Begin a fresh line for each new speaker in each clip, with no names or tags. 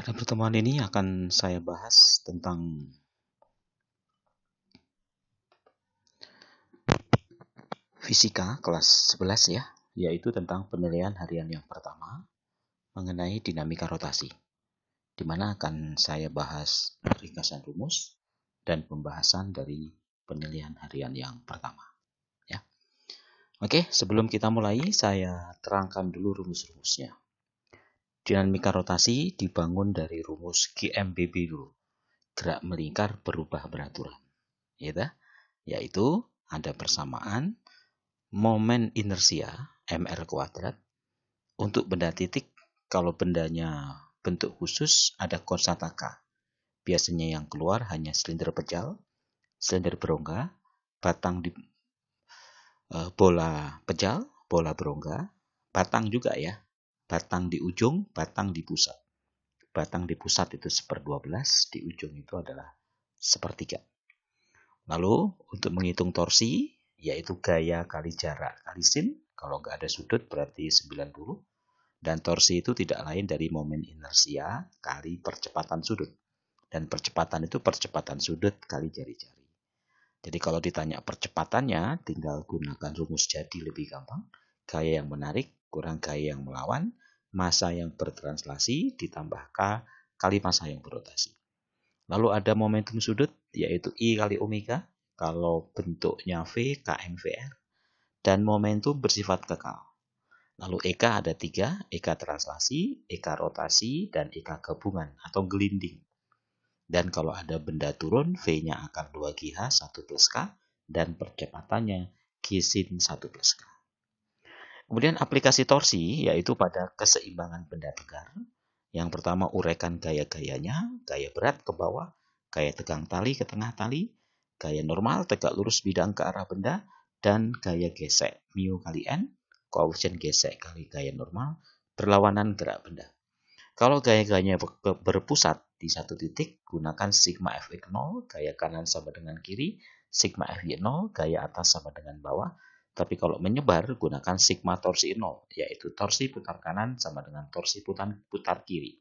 Pada pertemuan ini akan saya bahas tentang fisika kelas 11 ya, yaitu tentang penilaian harian yang pertama mengenai dinamika rotasi, di mana akan saya bahas ringkasan rumus dan pembahasan dari penilaian harian yang pertama. Ya. Oke, sebelum kita mulai, saya terangkan dulu rumus-rumusnya. Dinamika rotasi dibangun dari rumus GMBB dulu, gerak melingkar berubah beraturan. Yaitu ada persamaan momen inersia mr kuadrat untuk benda titik. Kalau bendanya bentuk khusus ada konstan K. Biasanya yang keluar hanya silinder pejal, silinder berongga, batang di bola pejal, bola berongga, batang juga ya. Batang di ujung, batang di pusat. Batang di pusat itu 1/12, di ujung itu adalah 1/3. Lalu untuk menghitung torsi, yaitu gaya kali jarak kali sin. Kalau nggak ada sudut berarti 90. Dan torsi itu tidak lain dari momen inersia kali percepatan sudut. Dan percepatan itu percepatan sudut kali jari-jari. Jadi kalau ditanya percepatannya, tinggal gunakan rumus jadi lebih gampang. Gaya yang menarik kurang gaya yang melawan, massa yang bertranslasi ditambah K kali massa yang berotasi. Lalu ada momentum sudut, yaitu I kali omega. Kalau bentuknya V, KMVR. Dan momentum bersifat kekal. Lalu EK ada 3, EK translasi, EK rotasi, dan EK gabungan atau gelinding. Dan kalau ada benda turun, V-nya akan 2GH 1 plus K, dan percepatannya G sin 1 plus K. Kemudian aplikasi torsi, yaitu pada keseimbangan benda tegar. Yang pertama uraikan gaya-gayanya, gaya berat ke bawah, gaya tegang tali ke tengah tali, gaya normal tegak lurus bidang ke arah benda, dan gaya gesek mu kali n, koefisien gesek kali gaya normal, berlawanan gerak benda. Kalau gaya-gayanya berpusat di satu titik, gunakan sigma Fx 0, gaya kanan sama dengan kiri, sigma Fy 0, gaya atas sama dengan bawah. Tapi kalau menyebar, gunakan sigma torsi 0, yaitu torsi putar kanan sama dengan torsi putar kiri.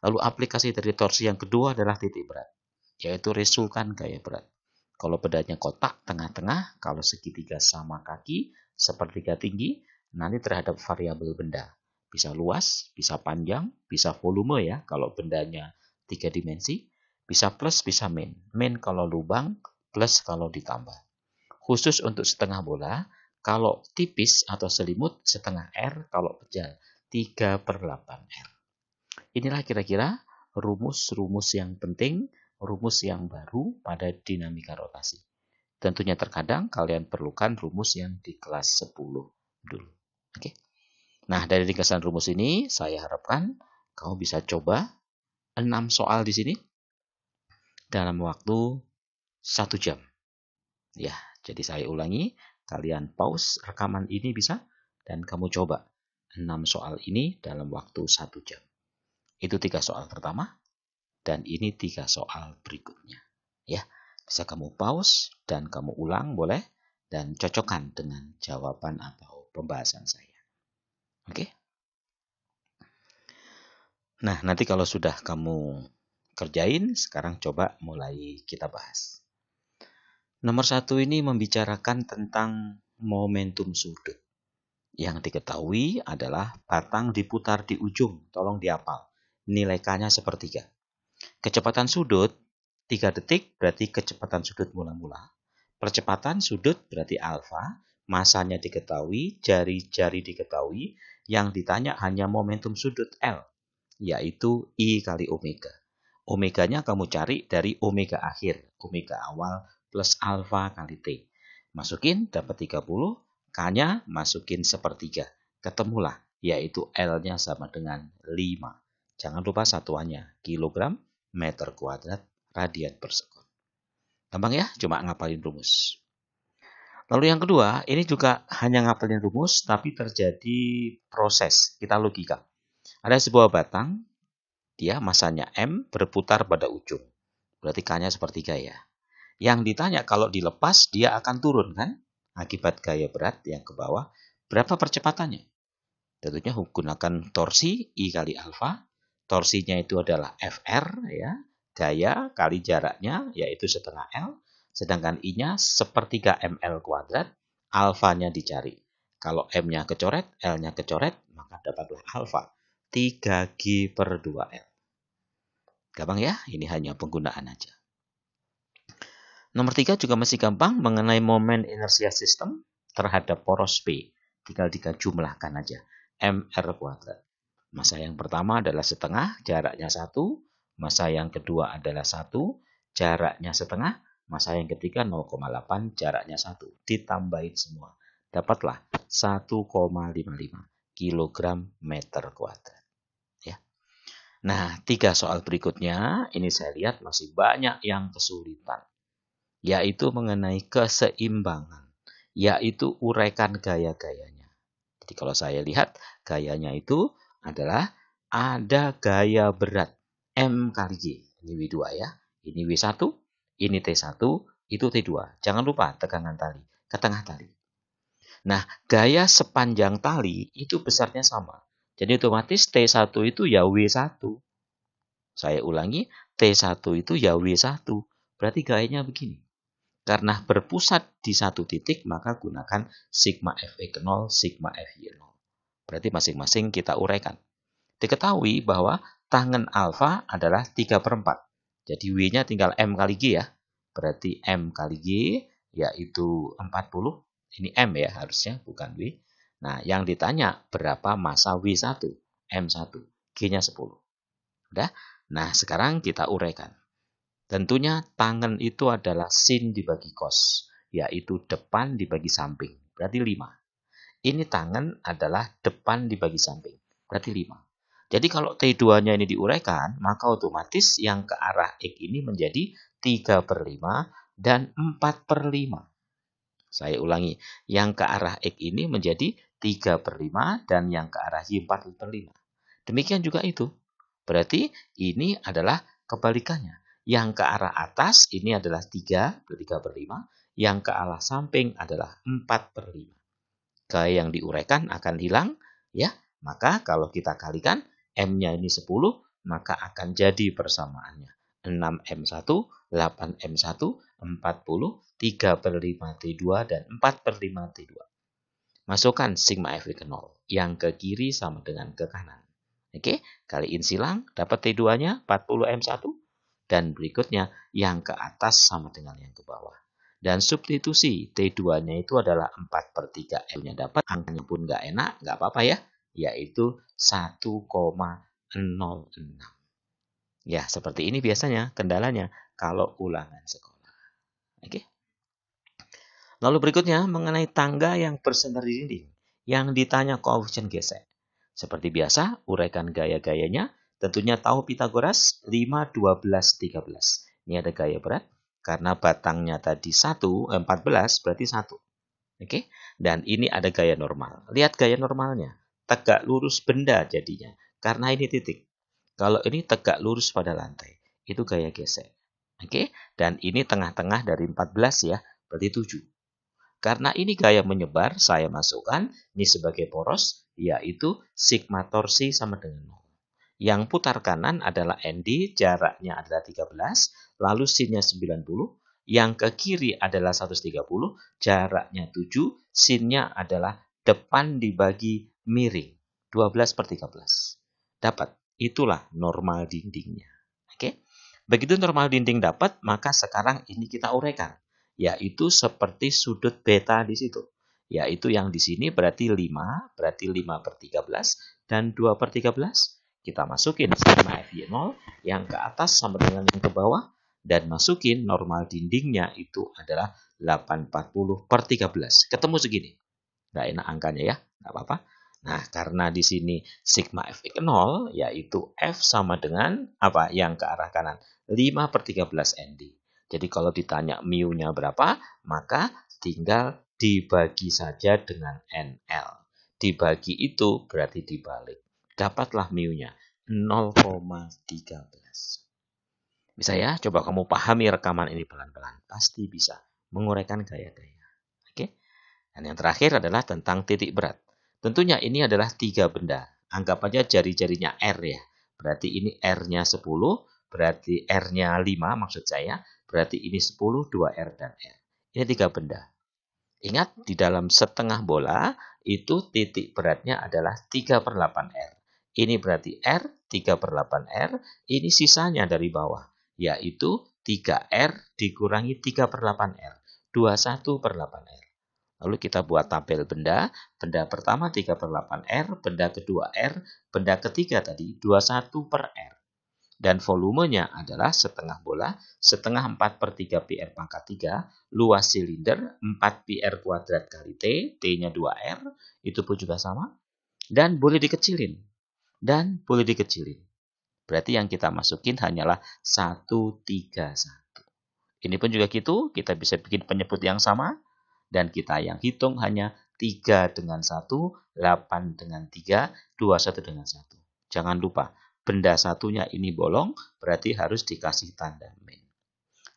Lalu aplikasi dari torsi yang kedua adalah titik berat, yaitu resultan gaya berat. Kalau bedanya kotak tengah-tengah, kalau segitiga sama kaki, sepertiga tinggi, nanti terhadap variabel benda. Bisa luas, bisa panjang, bisa volume ya, kalau bendanya 3 dimensi. Bisa plus, bisa min. Min kalau lubang, plus kalau ditambah. Khusus untuk setengah bola, kalau tipis atau selimut, setengah R, kalau pejal, 3/8 R. Inilah kira-kira rumus-rumus yang penting, rumus yang baru pada dinamika rotasi. Tentunya terkadang kalian perlukan rumus yang di kelas 10 dulu. Oke. Nah, dari ringkasan rumus ini, saya harapkan kamu bisa coba 6 soal di sini dalam waktu 1 jam. Ya, jadi saya ulangi, kalian pause rekaman ini bisa, dan kamu coba 6 soal ini dalam waktu 1 jam. Itu 3 soal pertama, dan ini 3 soal berikutnya. Ya, bisa kamu pause dan kamu ulang boleh, dan cocokkan dengan jawaban atau pembahasan saya. Oke? Nah, nanti kalau sudah kamu kerjain, sekarang coba mulai kita bahas. Nomor 1 ini membicarakan tentang momentum sudut. Yang diketahui adalah batang diputar di ujung, tolong dihafal. Nilai K-nya 1/3. Kecepatan sudut 3 detik berarti kecepatan sudut mula-mula. Percepatan sudut berarti alfa, masanya diketahui, jari-jari diketahui, yang ditanya hanya momentum sudut L, yaitu I kali omega. Omeganya kamu cari dari omega akhir, omega awal plus alfa kali T. Masukin dapat 30, K-nya masukin 1/3. Ketemulah, yaitu L-nya sama dengan 5. Jangan lupa satuannya, kilogram, meter kuadrat, radian per sekon. Gampang ya, cuma ngapalin rumus. Lalu yang kedua, ini juga hanya ngapalin rumus, tapi terjadi proses, kita logika. Ada sebuah batang, dia masanya M, berputar pada ujung. Berarti K-nya 1/3 ya. Yang ditanya kalau dilepas, dia akan turun kan? Akibat gaya berat yang ke bawah, berapa percepatannya? Tentunya gunakan torsi I kali alfa, Torsinya itu adalah Fr, ya, gaya kali jaraknya, yaitu setengah L. Sedangkan I-nya sepertiga ml kuadrat, alfanya dicari. Kalau M-nya kecoret, L-nya kecoret, maka dapatlah alfa 3G per 2L. Gampang ya, ini hanya penggunaan aja. Nomor 3 juga masih gampang mengenai momen inersia sistem terhadap poros P. Tinggal jumlahkan aja. MR kuadrat. Massa yang pertama adalah setengah, jaraknya 1. Massa yang kedua adalah 1, jaraknya setengah. Massa yang ketiga 0,8, jaraknya 1. Ditambahin semua. Dapatlah 1,55 kg meter kuadrat. Ya. Nah, 3 soal berikutnya, ini saya lihat masih banyak yang kesulitan. Yaitu mengenai keseimbangan. Yaitu uraikan gaya-gayanya. Jadi kalau saya lihat, gayanya itu adalah ada gaya berat M kali G. Ini W2 ya. Ini W1, ini T1, itu T2. Jangan lupa tegangan tali ke tengah tali. Nah, gaya sepanjang tali itu besarnya sama. Jadi otomatis T1 itu ya W1. Saya ulangi, T1 itu ya W1. Berarti gayanya begini. Karena berpusat di satu titik, maka gunakan sigma Fe0, sigma Fy0. Berarti masing-masing kita uraikan. Diketahui bahwa tangen alfa adalah 3/4. Jadi W-nya tinggal M kali G ya. Berarti M kali G yaitu 40. Ini M ya harusnya, bukan W. Nah, yang ditanya berapa massa W1? M1. G-nya 10. Udah? Nah, sekarang kita uraikan. Tentunya tangen itu adalah sin dibagi cos, yaitu depan dibagi samping. Berarti 5. Ini tangen adalah depan dibagi samping. Berarti 5. Jadi kalau T2-nya ini diuraikan, maka otomatis yang ke arah X ini menjadi 3/5 dan 4/5. Saya ulangi, yang ke arah X ini menjadi 3/5 dan yang ke arah Y 4/5. Demikian juga itu. Berarti ini adalah kebalikannya. Yang ke arah atas ini adalah 3, 3/5. Yang ke arah samping adalah 4/5. Gaya yang diuraikan akan hilang, ya. Maka kalau kita kalikan, M-nya ini 10, maka akan jadi persamaannya. 6M1, 8M1, 40, 3/5 T2, dan 4/5 T2. Masukkan sigma F ke 0. Yang ke kiri sama dengan ke kanan. Oke, kaliin silang, dapat T2-nya 40M1. Dan berikutnya, yang ke atas sama dengan yang ke bawah. Dan substitusi T2-nya itu adalah 4/3 L-nya dapat. Angkanya pun nggak enak, nggak apa-apa ya. Yaitu 1,06. Ya, seperti ini biasanya kendalanya kalau ulangan sekolah. Oke. Lalu berikutnya mengenai tangga yang bersender di dinding. Yang ditanya koefisien gesek. Seperti biasa, uraikan gaya-gayanya. Tentunya tahu Pitagoras 5, 12, 13. Ini ada gaya berat. Karena batangnya tadi 14 berarti 1. Oke? Dan ini ada gaya normal. Lihat gaya normalnya. Tegak lurus benda jadinya. Karena ini titik. Kalau ini tegak lurus pada lantai. Itu gaya gesek. Oke? Dan ini tengah-tengah dari 14 ya. Berarti 7. Karena ini gaya menyebar, saya masukkan ini sebagai poros, yaitu sigma torsi sama dengan 0. Yang putar kanan adalah ND, jaraknya adalah 13, lalu sinnya 90. Yang ke kiri adalah 130, jaraknya 7, sinnya adalah depan dibagi miring, 12/13. Dapat, itulah normal dindingnya. Oke? Begitu normal dinding dapat, maka sekarang ini kita uraikan. Yaitu seperti sudut beta di situ. Yaitu yang di sini berarti 5, berarti 5/13, dan 2/13. Kita masukin sigma Fy0, yang ke atas sama dengan yang ke bawah, dan masukin normal dindingnya itu adalah 8/40/13. Ketemu segini. Nggak enak angkanya ya, nggak apa-apa. Nah, karena di sini sigma F0, yaitu F sama dengan apa yang ke arah kanan, 5/13 ND. Jadi kalau ditanya mu-nya berapa, maka tinggal dibagi saja dengan NL. Dibagi itu berarti dibalik. Dapatlah mu-nya 0,13. Bisa ya? Coba kamu pahami rekaman ini pelan-pelan. Pasti bisa menguraikan gaya-gaya. Oke? Dan yang terakhir adalah tentang titik berat. Tentunya ini adalah 3 benda. Anggap aja jari-jarinya R ya. berarti ini R-nya 10, berarti R-nya 5 maksud saya, berarti ini 10, 2R dan R. Ini 3 benda. Ingat, di dalam setengah bola, itu titik beratnya adalah 3/8R. Ini berarti R, 3/8R, ini sisanya dari bawah, yaitu 3R dikurangi 3/8R, 21/8R. Lalu kita buat tabel benda. Benda pertama 3/8R, benda kedua R, benda ketiga tadi 21/R. Dan volumenya adalah setengah bola, setengah 4/3 PR pangkat 3, luas silinder 4 PR kuadrat kali T, T-nya 2R, itu pun juga sama. Dan boleh dikecilin. Berarti yang kita masukin hanyalah 131. Ini pun juga gitu, kita bisa bikin penyebut yang sama. Dan kita yang hitung hanya 3 dengan 1, 8 dengan 3, 21 dengan 1. Jangan lupa, benda satunya ini bolong, berarti harus dikasih tanda min.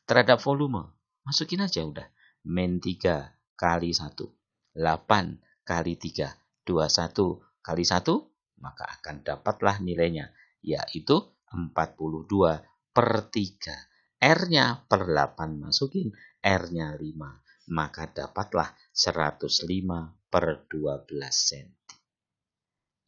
Terhadap volume, masukin aja udah. Min 3 kali 1, 8 kali 3, 21 kali 1, maka akan dapatlah nilainya, yaitu 42/3. R-nya per 8 masukin, R-nya 5. Maka dapatlah 105/12 cm.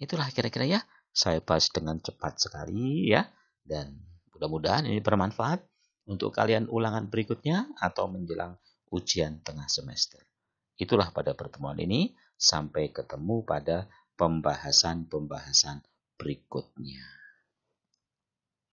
Itulah kira-kira ya. Saya bahas dengan cepat sekali ya. Dan mudah-mudahan ini bermanfaat untuk kalian ulangan berikutnya atau menjelang ujian tengah semester. Itulah pada pertemuan ini. Sampai ketemu pada pembahasan-pembahasan berikutnya.